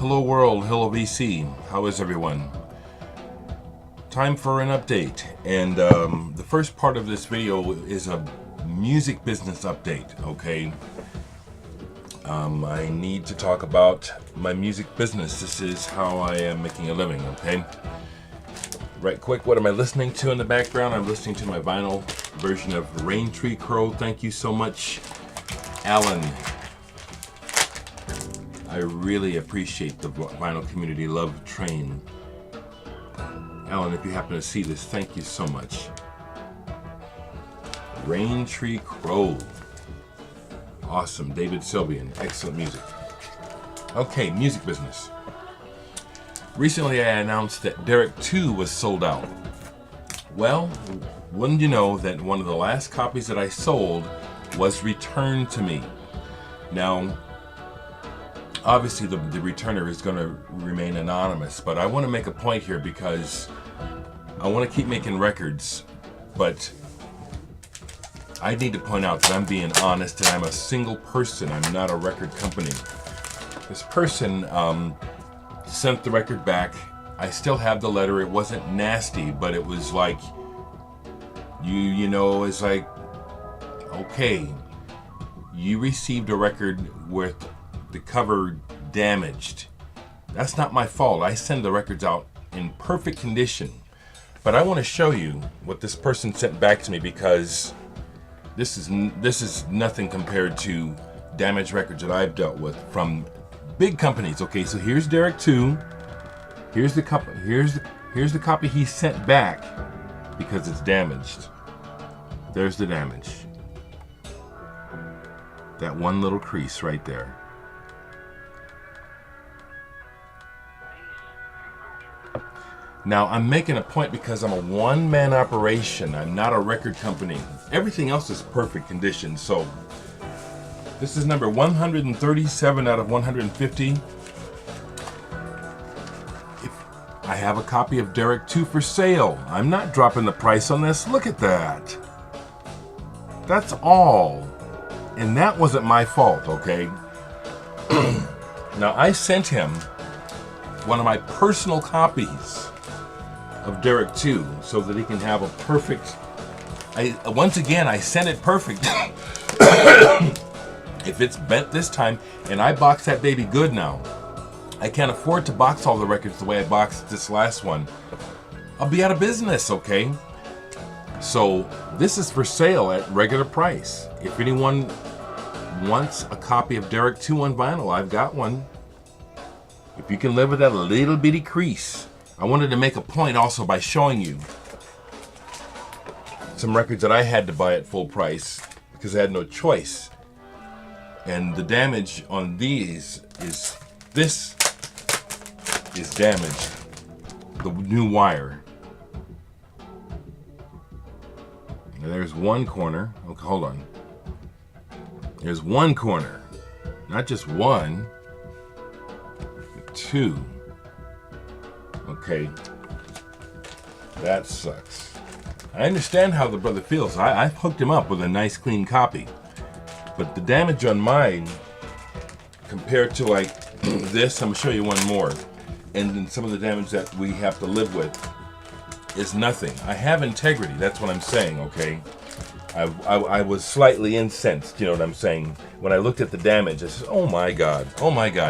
Hello world, hello VC, how is everyone? Time for an update, and the first part of this video is a music business update, okay? I need to talk about my music business. This is how I am making a living, okay? Right quick, what am I listening to in the background? I'm listening to my vinyl version of Rain Tree Crow. Thank you so much, Alan. I really appreciate the vinyl community love train. Alan, if you happen to see this, thank you so much. Rain Tree Crow. Awesome. David Sylvian. Excellent music. Okay, music business. Recently I announced that Dereck 2 was sold out. Well, wouldn't you know that one of the last copies that I sold was returned to me. Now, obviously the returner is going to remain anonymous, but I want to make a point here because I want to keep making records, but I need to point out that I'm being honest and I'm a single person. I'm not a record company. This person sent the record back. I still have the letter. It wasn't nasty, but it was like, you know, it's like, okay, you received a record with the cover damaged. That's not my fault. I send the records out in perfect condition. But I want to show you what this person sent back to me, because this is nothing compared to damaged records that I've dealt with from big companies. Okay, so here's Dereck 2. Here's the copy he sent back because it's damaged. There's the damage. That one little crease right there. Now, I'm making a point because I'm a one-man operation. I'm not a record company. Everything else is perfect condition. So this is number 137 out of 150. I have a copy of Dereck 2 for sale. I'm not dropping the price on this. Look at that. That's all. And that wasn't my fault, okay? Now, I sent him one of my personal copies of Dereck 2 so that he can have a perfect, once again, I sent it perfect. If it's bent this time, and I boxed that baby good now, I can't afford to box all the records the way I boxed this last one. I'll be out of business, okay? So this is for sale at regular price. If anyone wants a copy of Dereck 2 on vinyl, I've got one. If you can live with that little bitty crease. I wanted to make a point also by showing you some records that I had to buy at full price because I had no choice. And the damage on these is, this is damaged. The new wire. Now there's one corner. Okay, hold on. There's one corner. Not just one, but two. Okay, that sucks. I understand how the brother feels. I've hooked him up with a nice clean copy. But the damage on mine, compared to like this, I'm gonna show you one more. And then some of the damage that we have to live with is nothing. I have integrity, that's what I'm saying, okay? I was slightly incensed, you know what I'm saying? When I looked at the damage, I said, oh my God,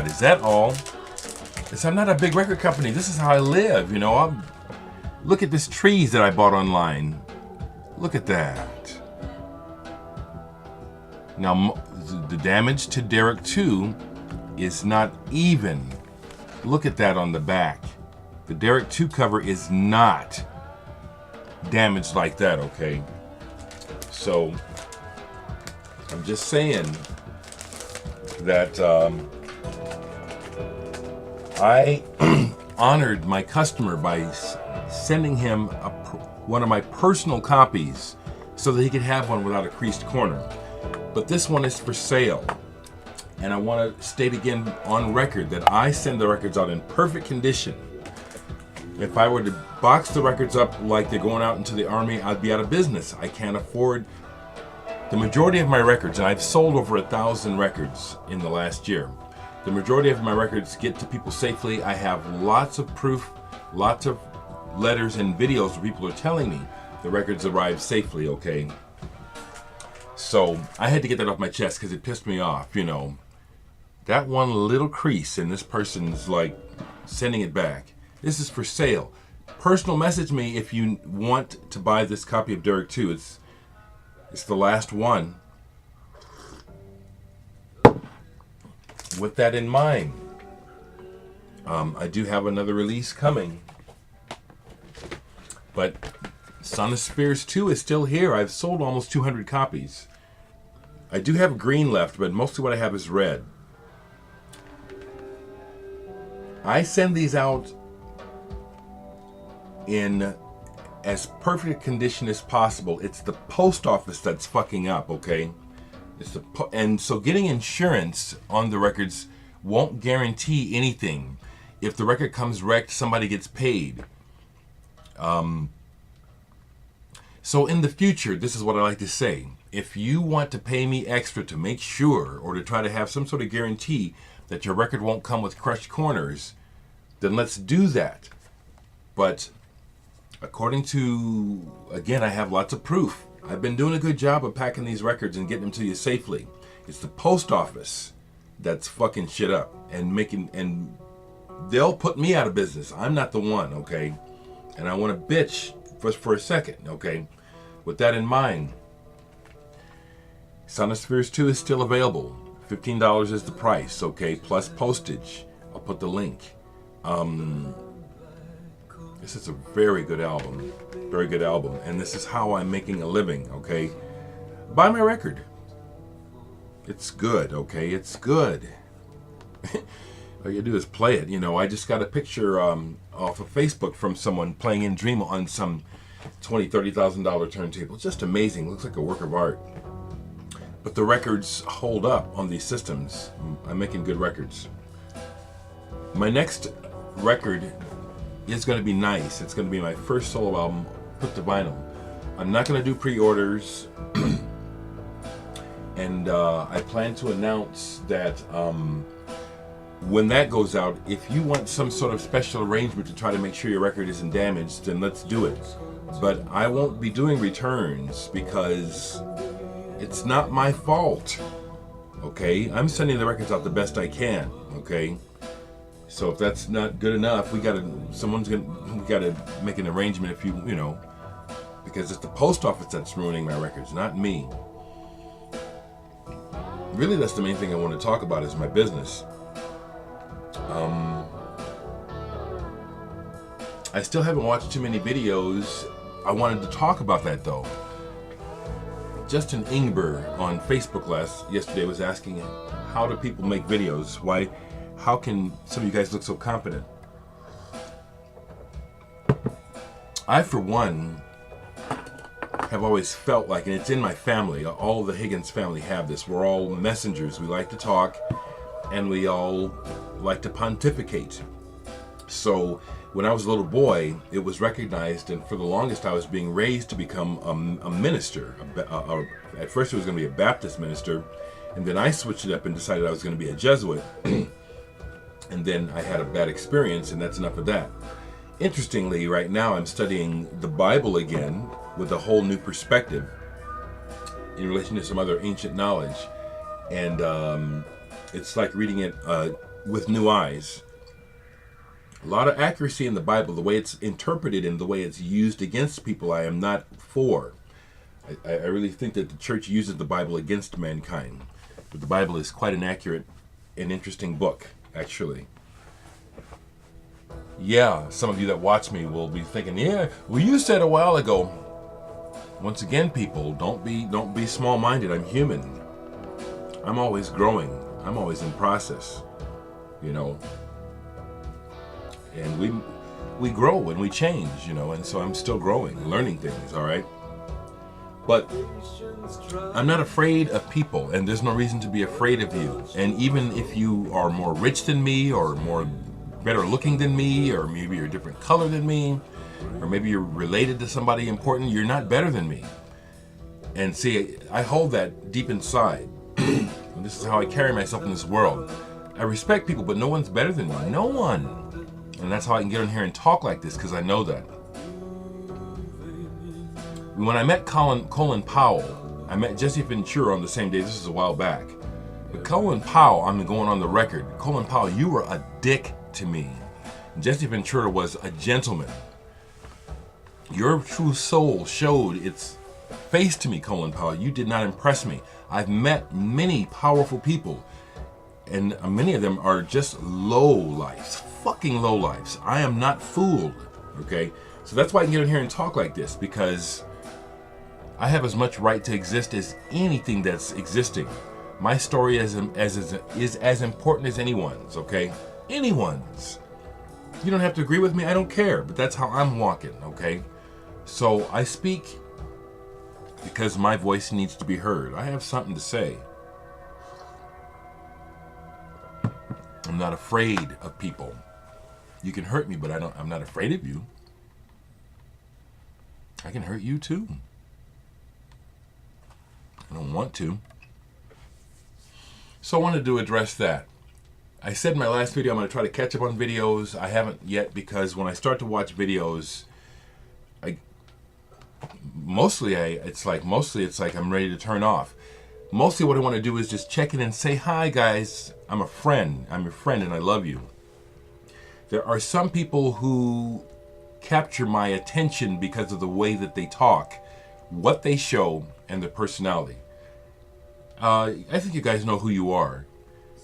is that all? I'm not a big record company. This is how I live, you know. Look at this trees that I bought online. Look at that. Now, the damage to Dereck 2 is not even. Look at that on the back. The Dereck 2 cover is not damaged like that, okay? So, I'm just saying that I honored my customer by sending him one of my personal copies so that he could have one without a creased corner. But this one is for sale. And I want to state again on record that I send the records out in perfect condition. If I were to box the records up like they're going out into the army, I'd be out of business. I can't afford the majority of my records, and I've sold over 1,000 records in the last year. The majority of my records get to people safely. I have lots of proof, lots of letters and videos where people are telling me the records arrive safely, okay? So I had to get that off my chest because it pissed me off, you know. That one little crease and this person's like sending it back. This is for sale. Personal message me if you want to buy this copy of Dereck 2. It's the last one. With that in mind, I do have another release coming. But Sonisphere 2 is still here. I've sold almost 200 copies. I do have green left, but mostly what I have is red. I send these out in as perfect a condition as possible. It's the post office that's fucking up, okay? And so getting insurance on the records won't guarantee anything. If the record comes wrecked, somebody gets paid. So in the future, this is what I like to say. If you want to pay me extra to make sure, or to try to have some sort of guarantee that your record won't come with crushed corners, then let's do that. But according to, again, I have lots of proof. I've been doing a good job of packing these records and getting them to you safely. It's the post office that's fucking shit up and they'll put me out of business. I'm not the one, okay? And I want to bitch for a second, okay? With that in mind, Sonisphere 2 is still available. $15 is the price, okay? Plus postage. I'll put the link. This is a very good album. Very good album. And this is how I'm making a living, okay? Buy my record. It's good, okay? It's good. All you do is play it. You know, I just got a picture off of Facebook from someone playing in Dream on some $20,000, $30,000 turntable. Just amazing. Looks like a work of art. But the records hold up on these systems. I'm making good records. My next record is going to be nice. It's going to be my first solo album put to vinyl. I'm not going to do pre-orders. And I plan to announce that when that goes out, if you want some sort of special arrangement to try to make sure your record isn't damaged, then let's do it. But I won't be doing returns because it's not my fault, okay? I'm sending the records out the best I can, okay? So if that's not good enough, we gotta make an arrangement if you know, because it's the post office that's ruining my records, not me. Really, that's the main thing I want to talk about is my business. I still haven't watched too many videos. I wanted to talk about that though. Justin Ingber on Facebook yesterday was asking, how do people make videos? How can some of you guys look so confident? I, for one, have always felt like, and it's in my family, all the Higgins family have this, we're all messengers. We like to talk, and we all like to pontificate. So when I was a little boy, it was recognized, and for the longest I was being raised to become a minister. At first it was going to be a Baptist minister, and then I switched it up and decided I was going to be a Jesuit. And then I had a bad experience, and that's enough of that. Interestingly, right now I'm studying the Bible again with a whole new perspective in relation to some other ancient knowledge. And it's like reading it with new eyes. A lot of accuracy in the Bible, the way it's interpreted and the way it's used against people, I am not for. I really think that the church uses the Bible against mankind. But the Bible is quite an accurate and interesting book, actually. Yeah, some of you that watch me will be thinking, yeah, well, you said a while ago. Once again, people, don't be small-minded. I'm human. I'm always growing. I'm always in process, you know. And we grow and we change, you know, and so I'm still growing, learning things, all right? But I'm not afraid of people, and there's no reason to be afraid of you. And even if you are more rich than me, or better looking than me, or maybe you're a different color than me, or maybe you're related to somebody important, you're not better than me. And see, I hold that deep inside. And this is how I carry myself in this world. I respect people, but no one's better than me. No one. And that's how I can get on here and talk like this, because I know that. When I met Colin Powell, I met Jesse Ventura on the same day. This is a while back. But Colin Powell, I'm going on the record. Colin Powell, you were a dick to me. Jesse Ventura was a gentleman. Your true soul showed its face to me, Colin Powell. You did not impress me. I've met many powerful people, and many of them are just low lives, fucking low lives. I am not fooled, okay? So that's why I can get in here and talk like this, because I have as much right to exist as anything that's existing. My story is as important as anyone's, okay? Anyone's. You don't have to agree with me, I don't care, but that's how I'm walking, okay? So I speak because my voice needs to be heard. I have something to say. I'm not afraid of people. You can hurt me, but I'm not afraid of you. I can hurt you too. I don't want to. So I wanted to address that. I said in my last video I'm going to try to catch up on videos. I haven't yet, because when I start to watch videos, mostly it's like I'm ready to turn off. Mostly what I want to do is just check in and say, hi guys, I'm a friend. I'm your friend and I love you. There are some people who capture my attention because of the way that they talk, what they show, and their personality. I think you guys know who you are.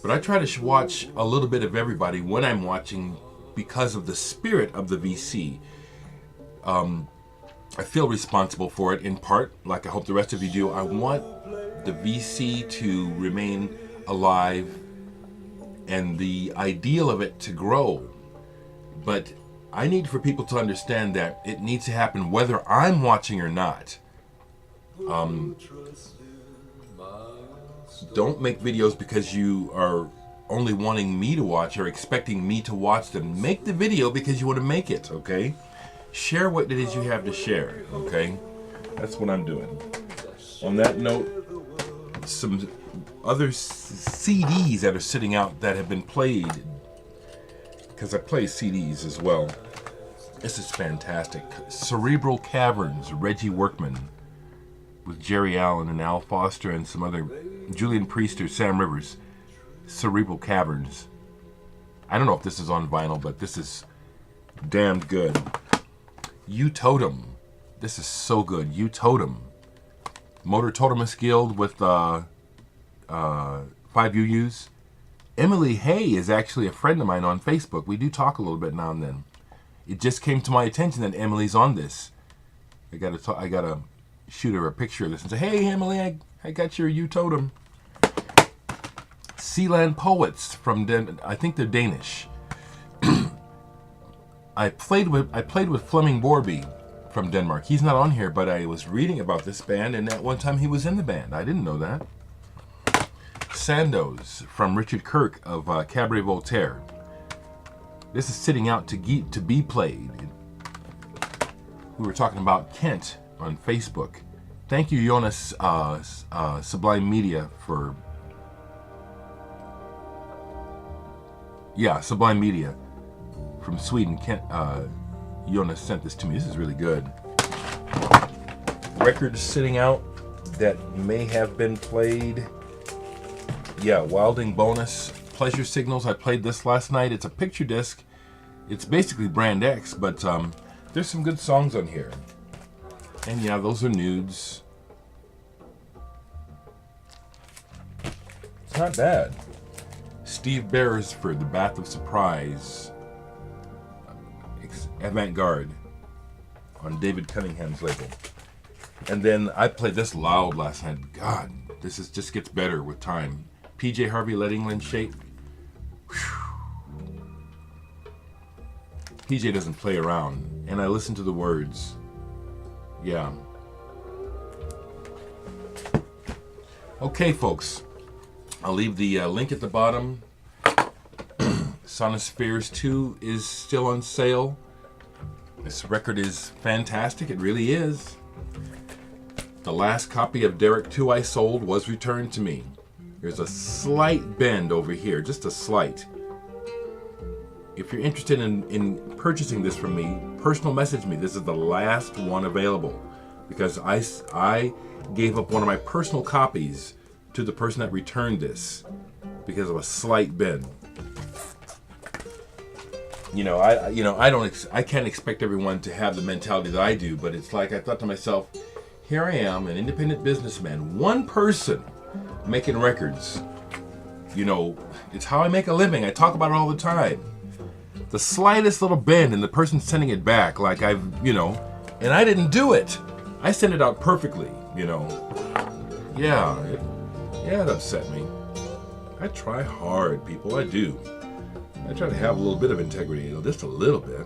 But I try to watch a little bit of everybody when I'm watching, because of the spirit of the VC. I feel responsible for it in part, like I hope the rest of you do. I want the VC to remain alive and the ideal of it to grow. But I need for people to understand that it needs to happen whether I'm watching or not. Don't make videos because you are only wanting me to watch or expecting me to watch them. Make the video because you want to make it, okay? Share what it is you have to share, okay? That's what I'm doing. On that note, some other CDs that are sitting out that have been played, because I play CDs as well. This is fantastic. Cerebral Caverns, Reggie Workman, with Jerry Allen and Al Foster and some other, Julian Priester, Sam Rivers. Cerebral Caverns. I don't know if this is on vinyl, but this is damn good. U Totem. This is so good. U Totem. Motor Totemist Guild with 5 UUs. Emily Hay is actually a friend of mine on Facebook. We do talk a little bit now and then. It just came to my attention that Emily's on this. I gotta shoot her a picture of this and say, hey Emily, I got your U Totem. Sealand Poets from I think they're Danish. I played with Flemming Borby from Denmark. He's not on here, but I was reading about this band, and at one time he was in the band. I didn't know that. Sandoz from Richard Kirk of Cabaret Voltaire. This is sitting out to be played. We were talking about Kent on Facebook. Thank you, Jonas Sublime Media for... Yeah, Sublime Media from Sweden. Kent, Jonas sent this to me. This is really good. Records sitting out that may have been played. Yeah, Wilding Bonus, Pleasure Signals. I played this last night. It's a picture disc. It's basically Brand X, but there's some good songs on here. And yeah, those are nudes. It's not bad. Steve Beresford, The Bath of Surprise. Avant-Garde on David Cunningham's label. And then I played this loud last night. God, this just gets better with time. PJ Harvey, Let England Shake. Whew. PJ doesn't play around, and I listen to the words. Yeah. Okay, folks. I'll leave the link at the bottom. Sonispheres 2 is still on sale. This record is fantastic. It really is. The last copy of Dereck 2 I sold was returned to me. There's a slight bend over here, just a slight. If you're interested in purchasing this from me, personal message me. This is the last one available because I gave up one of my personal copies to the person that returned this because of a slight bend. I can't expect everyone to have the mentality that I do, but it's like I thought to myself, here I am, an independent businessman, one person making records. It's how I make a living. I talk about it all the time. The slightest little bend and the person sending it back like and I didn't do it. I sent it out perfectly, Yeah, it upset me. I try hard, people, I do. I try to have a little bit of integrity, just a little bit.